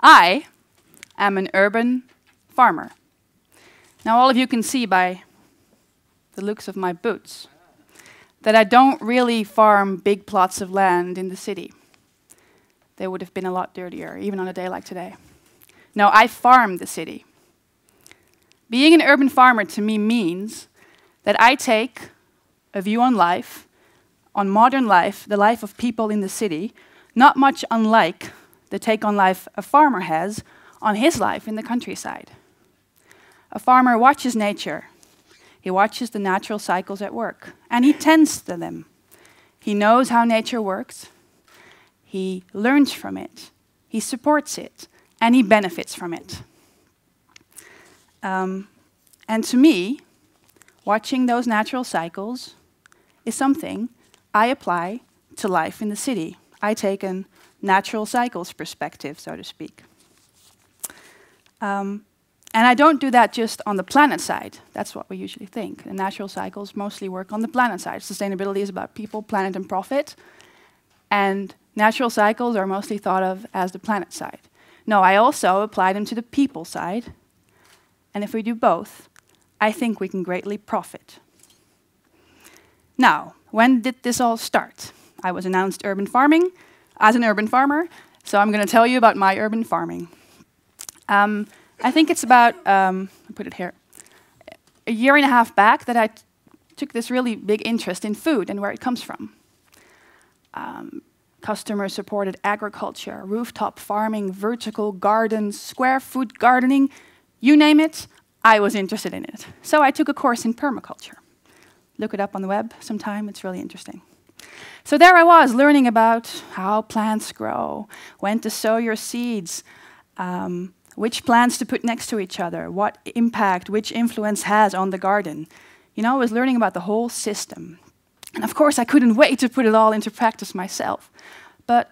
I am an urban farmer. Now all of you can see by the looks of my boots that I don't really farm big plots of land in the city. They would have been a lot dirtier, even on a day like today. No, I farm the city. Being an urban farmer to me means that I take a view on life, on modern life, the life of people in the city, not much unlike the take on life a farmer has on his life in the countryside. A farmer watches nature. He watches the natural cycles at work, and he tends to them. He knows how nature works. He learns from it. He supports it, and he benefits from it. And to me, watching those natural cycles is something I apply to life in the city. I take a natural cycles perspective, so to speak. And I don't do that just on the planet side. That's what we usually think. The natural cycles mostly work on the planet side. Sustainability is about people, planet, and profit. And natural cycles are mostly thought of as the planet side. No, I also apply them to the people side. And if we do both, I think we can greatly profit. Now, when did this all start? I was announced urban farming as an urban farmer, so I'm going to tell you about my urban farming. I think it's about, I'll put it here, a year and a half back that I took this really big interest in food and where it comes from. Customer-supported agriculture, rooftop farming, vertical gardens, square foot gardening, you name it, I was interested in it. So I took a course in permaculture. Look it up on the web sometime, it's really interesting. So there I was, learning about how plants grow, when to sow your seeds, which plants to put next to each other, what impact, which influence has on the garden. You know, I was learning about the whole system. And of course, I couldn't wait to put it all into practice myself. But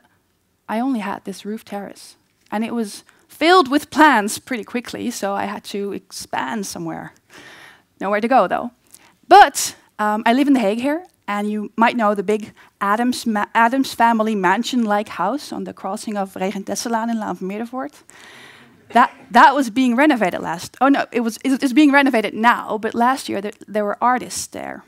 I only had this roof terrace, and it was filled with plants pretty quickly, so I had to expand somewhere. Nowhere to go, though. But I live in The Hague here, and you might know the big Adams family mansion-like house on the crossing of Regentesselaan in Laan van Meerdervoort. That was being renovated last. Oh no, it's being renovated now. But last year there were artists there,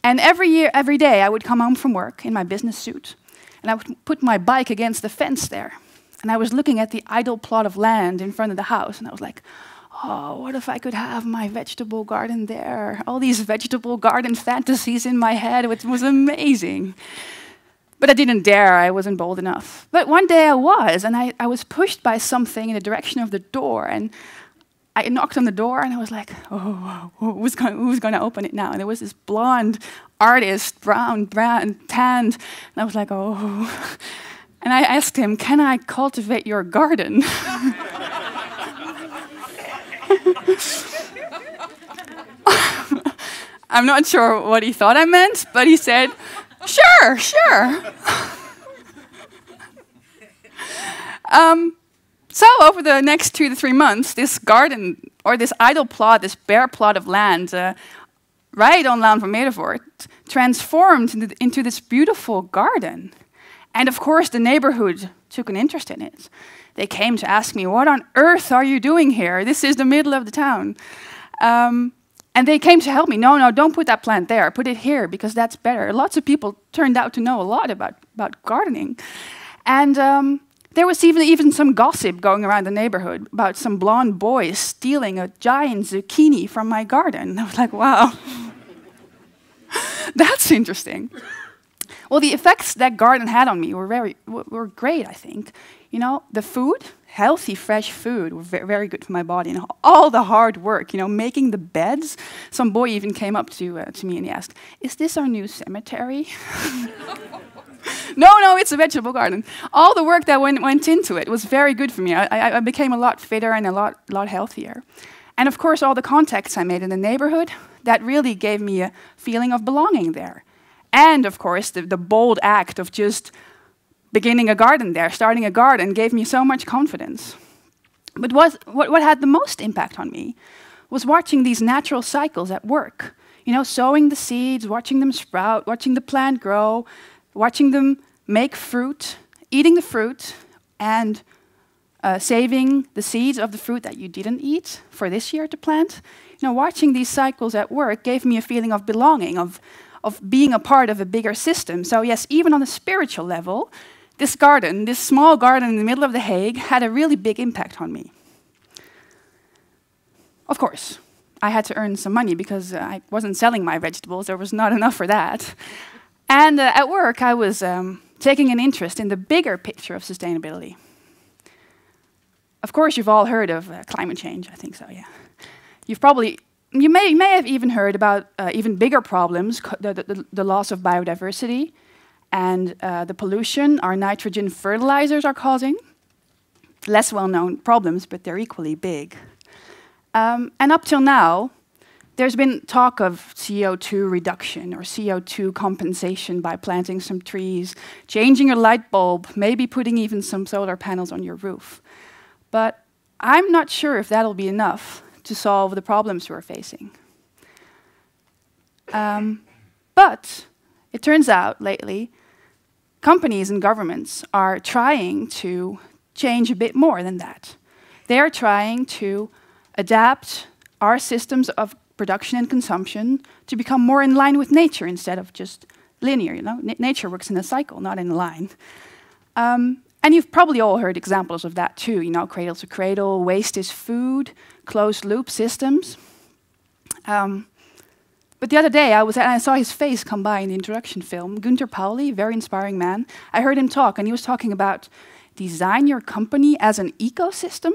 and every day I would come home from work in my business suit, and I would put my bike against the fence there, and I was looking at the idle plot of land in front of the house, and I was like, oh, what if I could have my vegetable garden there? All these vegetable garden fantasies in my head, which was amazing. But I didn't dare, I wasn't bold enough. But one day I was, and I was pushed by something in the direction of the door, and I knocked on the door, and I was like, oh, who's going to open it now? And there was this blonde artist, brown, tanned, and I was like, oh. And I asked him, can I cultivate your garden? I'm not sure what he thought I meant, but he said, sure. So over the next 2 to 3 months, this garden, or this idle plot, this bare plot of land, right on Laan van Meerdervoort, transformed into this beautiful garden. And of course, the neighborhood took an interest in it. They came to ask me, what on earth are you doing here? This is the middle of the town. And they came to help me. No, don't put that plant there. Put it here, because that's better. Lots of people turned out to know a lot about gardening. And there was even some gossip going around the neighborhood about some blonde boy stealing a giant zucchini from my garden. I was like, wow, that's interesting. Well, the effects that garden had on me were great, I think. You know, the food, healthy, fresh food, were very good for my body. And all the hard work, you know, making the beds. Some boy even came up to me and he asked, is this our new cemetery? No, it's a vegetable garden. All the work that went into it was very good for me. I became a lot fitter and a lot healthier. And of course, all the contacts I made in the neighborhood, that really gave me a feeling of belonging there. And of course, the bold act of just beginning a garden there, starting a garden, gave me so much confidence. But what had the most impact on me was watching these natural cycles at work. You know, sowing the seeds, watching them sprout, watching the plant grow, watching them make fruit, eating the fruit, and saving the seeds of the fruit that you didn't eat for this year to plant. You know, watching these cycles at work gave me a feeling of belonging, of being a part of a bigger system. So yes, even on a spiritual level, this garden, this small garden in the middle of The Hague, had a really big impact on me. Of course, I had to earn some money because I wasn't selling my vegetables. There was not enough for that. And at work, I was taking an interest in the bigger picture of sustainability. Of course, you've all heard of climate change. I think so, yeah. You may have even heard about even bigger problems, the loss of biodiversity and the pollution our nitrogen fertilizers are causing. Less well-known problems, but they're equally big. And up till now, there's been talk of CO2 reduction or CO2 compensation by planting some trees, changing your light bulb, maybe putting even some solar panels on your roof. But I'm not sure if that'll be enough to solve the problems we're facing. But it turns out lately, companies and governments are trying to change a bit more than that. They are trying to adapt our systems of production and consumption to become more in line with nature instead of just linear. You know, nature works in a cycle, not in a line. And you've probably all heard examples of that too. You know, cradle to cradle, waste is food, closed loop systems. But the other day I saw his face come by in the introduction film. Günter Pauli, very inspiring man. I heard him talk, and he was talking about design your company as an ecosystem.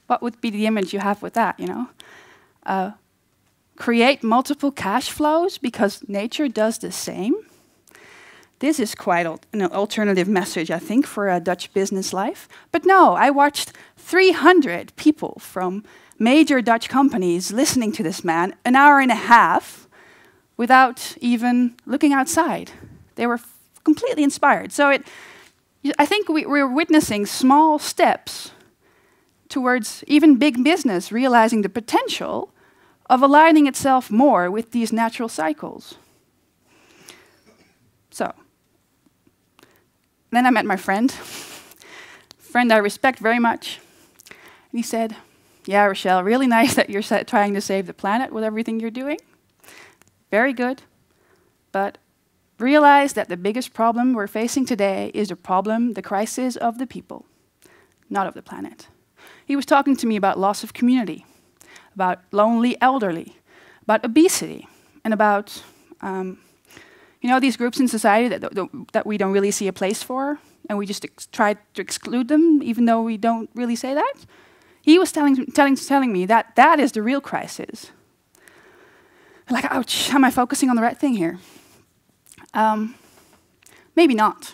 What would be the image you have with that, you know? Create multiple cash flows because nature does the same. This is quite an alternative message, I think, for a Dutch business life. But no, I watched 300 people from major Dutch companies listening to this man an hour and a half without even looking outside. They were completely inspired. So I think we're witnessing small steps towards even big business realizing the potential of aligning itself more with these natural cycles. So, then I met my friend I respect very much. And he said, yeah, Rachelle, really nice that you're trying to save the planet with everything you're doing. Very good. But realize that the biggest problem we're facing today is the crisis of the people, not of the planet. He was talking to me about loss of community, about lonely elderly, about obesity, and about you know, these groups in society that we don't really see a place for, and we just try to exclude them, even though we don't really say that. He was telling me that that is the real crisis. Like, ouch, am I focusing on the right thing here? Maybe not.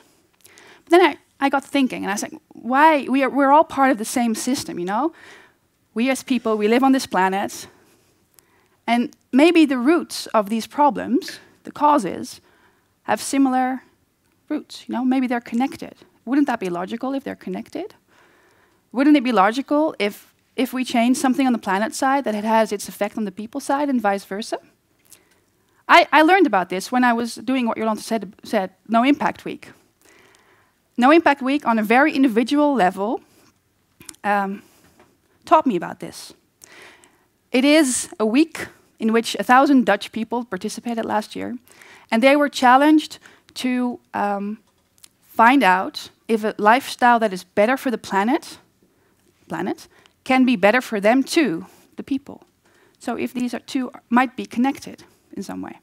But then I got thinking, and I was like, why? We're all part of the same system, you know? We as people, we live on this planet, and maybe the roots of these problems, the causes, have similar roots, you know? Maybe they're connected. Wouldn't that be logical if they're connected? Wouldn't it be logical if we change something on the planet side that it has its effect on the people side and vice versa? I learned about this when I was doing what Jolanta said, No Impact Week. No Impact Week on a very individual level taught me about this. It is a week in which 1,000 Dutch people participated last year, and they were challenged to find out if a lifestyle that is better for the planet can be better for them too, the people. So if these two might be connected in some way.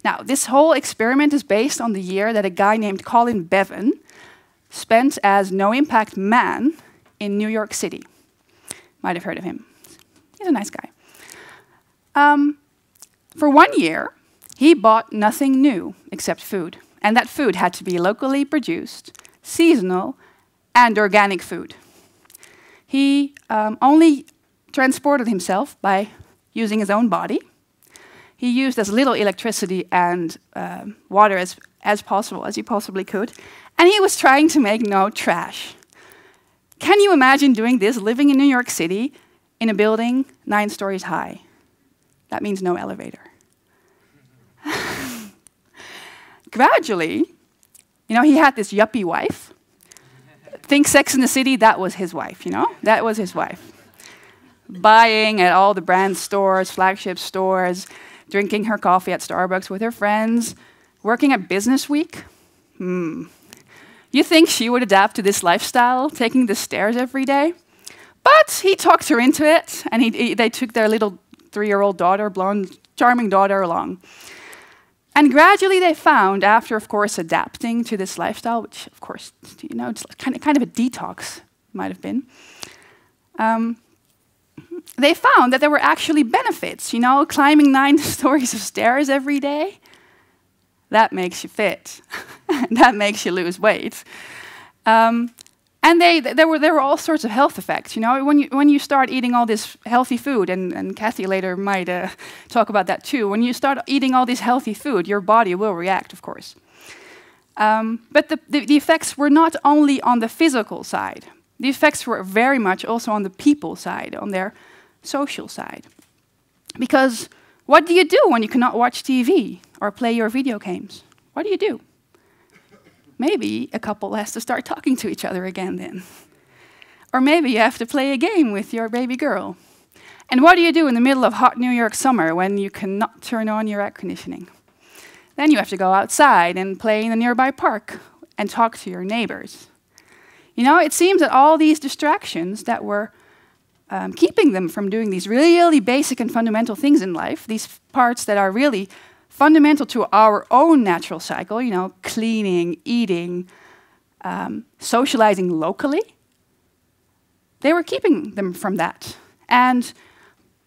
Now, this whole experiment is based on the year that a guy named Colin Bevan spent as no-impact man in New York City. Might have heard of him. He's a nice guy. For 1 year, he bought nothing new except food. And that food had to be locally produced, seasonal, and organic food. He only transported himself by using his own body. He used as little electricity and water as possible, as he possibly could. And he was trying to make no trash. Can you imagine doing this, living in New York City, in a building 9 stories high? That means no elevator. Gradually, you know, he had this yuppie wife. think Sex in the City, that was his wife, you know? That was his wife. Buying at all the brand stores, flagship stores, drinking her coffee at Starbucks with her friends, working at Business Week. You think she would adapt to this lifestyle, taking the stairs every day? But he talked her into it, and they took their little 3-year-old daughter, blonde, charming daughter, along. And gradually they found, after, of course, adapting to this lifestyle, which, of course, you know, it's kind of a detox, might have been, they found that there were actually benefits, you know, climbing 9 stories of stairs every day. That makes you fit. That makes you lose weight. And there were all sorts of health effects. You know, when you start eating all this healthy food, and Kathy later might talk about that too. When you start eating all this healthy food, your body will react, of course. But the effects were not only on the physical side. The effects were very much also on the people side, on their social side. Because what do you do when you cannot watch TV or play your video games? What do you do? Maybe a couple has to start talking to each other again then. Or maybe you have to play a game with your baby girl. And what do you do in the middle of hot New York summer when you cannot turn on your air conditioning? Then you have to go outside and play in a nearby park and talk to your neighbors. You know, it seems that all these distractions that were keeping them from doing these really basic and fundamental things in life, these parts that are really fundamental to our own natural cycle, you know, cleaning, eating, socializing locally, they were keeping them from that. And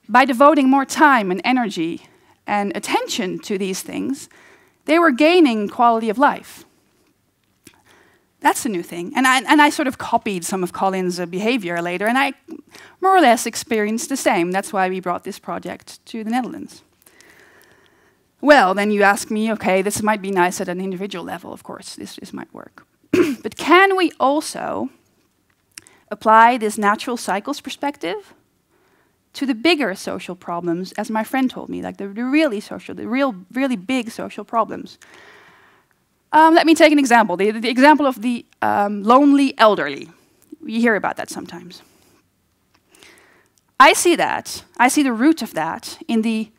by devoting more time and energy and attention to these things, they were gaining quality of life. That's a new thing. And I sort of copied some of Colin's behavior later, and I more or less experienced the same. That's why we brought this project to the Netherlands. Well, then you ask me, okay, this might be nice at an individual level, of course, this might work. But can we also apply this natural cycles perspective to the bigger social problems, as my friend told me, like the really big social problems? Let me take an example, the example of the lonely elderly. You hear about that sometimes. I see the root of that in the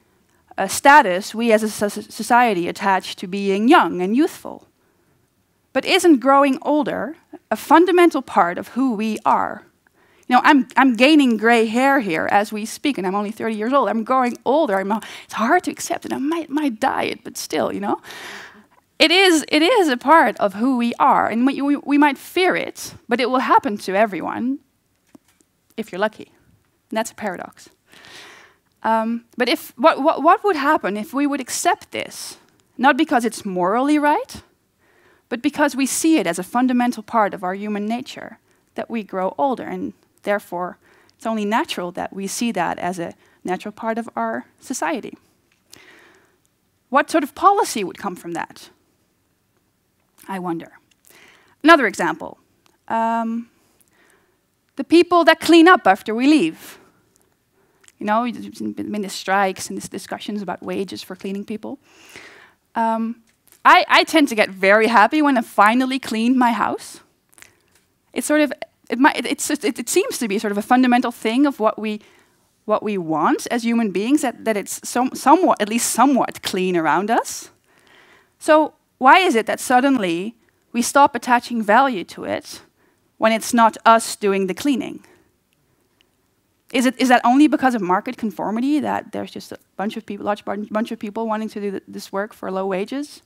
status we as a society attach to being young and youthful. But isn't growing older a fundamental part of who we are? You know, I'm gaining gray hair here as we speak, and I'm only 30 years old. I'm growing older. It's hard to accept, and I might diet, but still, you know. It is a part of who we are, and we might fear it, but it will happen to everyone if you're lucky. And that's a paradox. But what would happen if we would accept this, not because it's morally right, but because we see it as a fundamental part of our human nature, that we grow older, and therefore it's only natural that we see that as a natural part of our society. What sort of policy would come from that? I wonder. Another example. The people that clean up after we leave. You know, there's been the strikes and these discussions about wages for cleaning people. I tend to get very happy when I finally cleaned my house. It's sort of, it seems to be sort of a fundamental thing of what we want as human beings, that it's somewhat, at least somewhat clean around us. So why is it that suddenly we stop attaching value to it when it's not us doing the cleaning? Is that only because of market conformity, that there's just a bunch of people, large bunch of people wanting to do this work for low wages?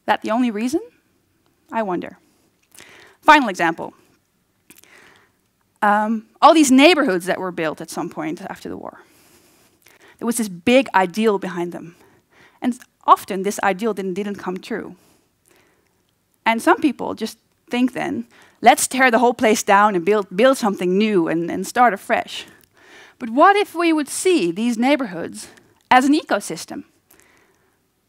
That the only reason? I wonder. Final example. All these neighborhoods that were built at some point after the war. There was this big ideal behind them. And often this ideal didn't come true. And some people just think then, let's tear the whole place down and build something new and start afresh. But what if we would see these neighborhoods as an ecosystem,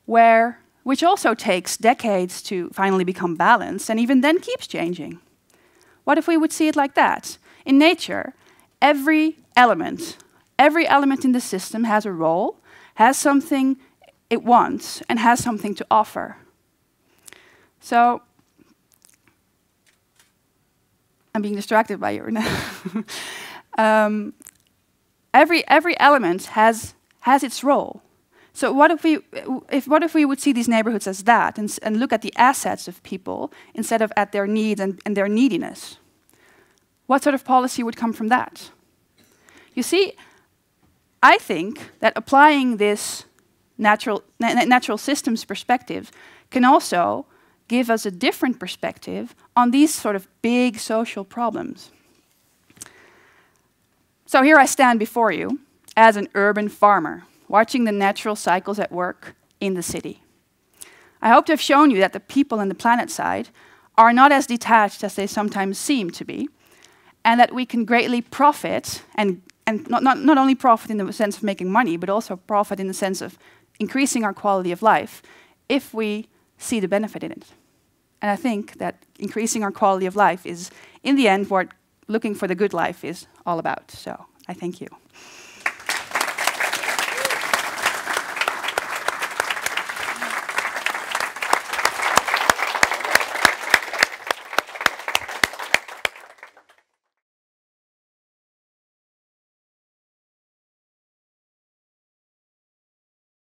which also takes decades to finally become balanced and even then keeps changing? What if we would see it like that? In nature, every element in the system has a role, has something it wants, and has something to offer. So I'm being distracted by you now. Every element has its role. So what if we would see these neighborhoods as that and look at the assets of people instead of at their needs and their neediness? What sort of policy would come from that? You see, I think that applying this natural systems perspective can also give us a different perspective on these sort of big social problems. So here I stand before you as an urban farmer, watching the natural cycles at work in the city. I hope to have shown you that the people on the planet side are not as detached as they sometimes seem to be, and that we can greatly profit, and not only profit in the sense of making money, but also profit in the sense of increasing our quality of life if we see the benefit in it. And I think that increasing our quality of life is, in the end, what looking for the good life is all about. So I thank you.